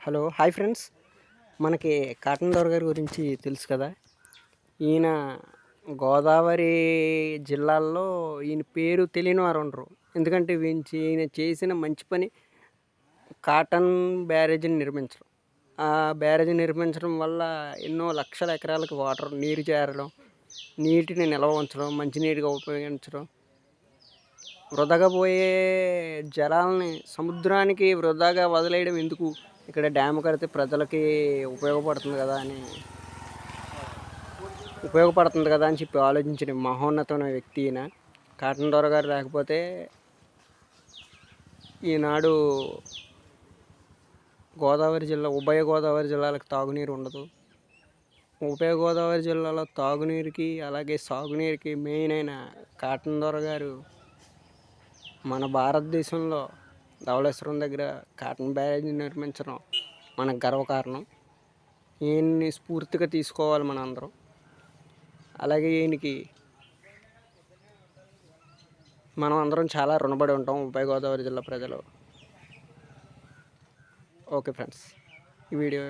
Hello hi friends. మనకి cotton దొర గారి గురించి తెలుసు కదా. ఈయన గోదావరి జిల్లాల్లో ఈయన పేరు తెలియని వారు ఉండరు. ఎందుకంటే ఈయన చేసిన మంచి పని కాటన్ బ్యారేజీని నిర్మించడం. ఆ బ్యారేజీ నిర్మించడం వల్ల ఎన్నో లక్షల ఎకరాలకు నీరు చేరడం, నీటిని నిల్వ ఉంచడం, మంచినీటిగా ఉపయోగించడం, వృధాగా పోయే జలాల్ని సముద్రానికి వృధాగా వదిలేయడం ఎందుకు, ఇక్కడ డ్యామ్ కడితే ప్రజలకి ఉపయోగపడుతుంది కదా అని చెప్పి ఆలోచించిన మహోన్నతమైన వ్యక్తి ఈయన. కాటన్ దొర గారు లేకపోతే ఈనాడు ఉభయ గోదావరి జిల్లాలకు తాగునీరు ఉండదు. ఉభయ గోదావరి జిల్లాలో తాగునీరుకి అలాగే సాగునీరుకి మెయిన్ అయిన కాటన్ దొర గారు మన భారతదేశంలో ధవళేశ్వరం దగ్గర కాటన్ బ్యారేజీ నిర్మించడం మనకు గర్వకారణం. ఈయన్ని స్ఫూర్తిగా తీసుకోవాలి మన అందరం. అలాగే ఈయనకి మనం అందరం చాలా రుణపడి ఉంటాం, ఉభయ గోదావరి జిల్లా ప్రజలు. ఓకే ఫ్రెండ్స్, ఈ వీడియో